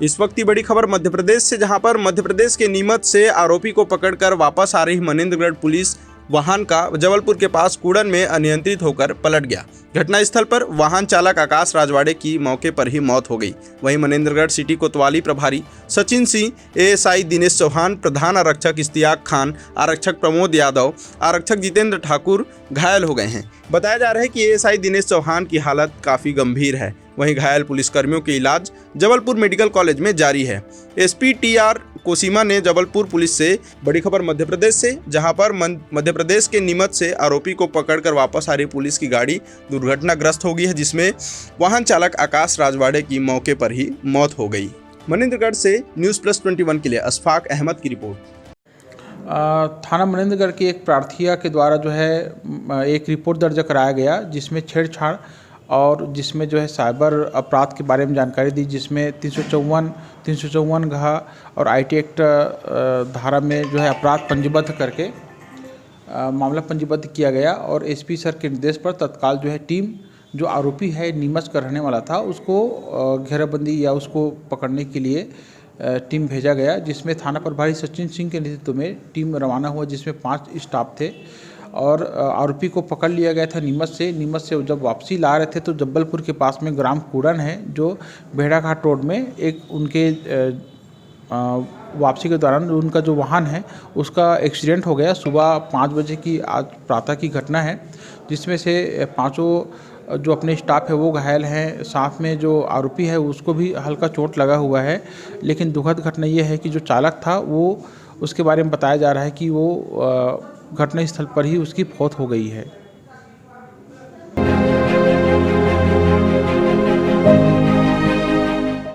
इस वक्त की बड़ी खबर मध्य प्रदेश से, जहां पर मध्य प्रदेश के नीमच से आरोपी को पकड़कर वापस आ रही मनेंद्रगढ़ पुलिस वाहन का जबलपुर के पास कूड़न में अनियंत्रित होकर पलट गया। घटनास्थल पर वाहन चालक आकाश राजवाड़े की मौके पर ही मौत हो गई। वहीं मनेंद्रगढ़ सिटी कोतवाली प्रभारी सचिन सिंह, एएसआई दिनेश चौहान, प्रधान आरक्षक इश्तियाक खान, आरक्षक प्रमोद यादव, आरक्षक जितेंद्र ठाकुर घायल हो गए हैं। बताया जा रहा है कि एएसआई दिनेश चौहान की हालत काफ़ी गंभीर है। वहीं घायल पुलिसकर्मियों के इलाज जबलपुर मेडिकल कॉलेज में जारी है। एसपी टीआर कोसीमा ने जबलपुर पुलिस से, बड़ी खबर मध्य प्रदेश से, जहां पर मध्य प्रदेश के नीमच से आरोपी को पकड़कर वापस आ रही पुलिस की गाड़ी दुर्घटनाग्रस्त हो गई है, जिसमें वाहन चालक आकाश राजवाड़े की मौके पर ही मौत हो गई। मनेंद्रगढ़ से न्यूज़+21 के लिए अशफाक अहमद की रिपोर्ट। थाना मनेंद्रगढ़ के एक प्रार्थिया के द्वारा जो है एक रिपोर्ट दर्ज कराया गया, जिसमें छेड़छाड़ और जिसमें जो है साइबर अपराध के बारे में जानकारी दी, जिसमें 354 घ और आईटी एक्ट धारा में जो है अपराध पंजीबद्ध करके मामला पंजीबद्ध किया गया। और एसपी सर के निर्देश पर तत्काल जो है टीम, जो आरोपी है नीमच का रहने वाला था, उसको घेराबंदी या उसको पकड़ने के लिए टीम भेजा गया, जिसमें थाना प्रभारी सचिन सिंह के नेतृत्व में टीम रवाना हुआ, जिसमें 5 स्टाफ थे। और आरोपी को पकड़ लिया गया था नीमच से जब वापसी ला रहे थे तो जबलपुर के पास में ग्राम कूड़न है, जो भेड़ाघाट रोड में एक उनके वापसी के दौरान उनका जो वाहन है उसका एक्सीडेंट हो गया। सुबह 5 बजे की आज प्रातः की घटना है, जिसमें से 5 जो अपने स्टाफ है वो घायल हैं, साथ में जो आरोपी है उसको भी हल्का चोट लगा हुआ है। लेकिन दुखद घटना ये है कि जो चालक था वो, उसके बारे में बताया जा रहा है कि वो घटनास्थल पर ही उसकी मौत हो गई है।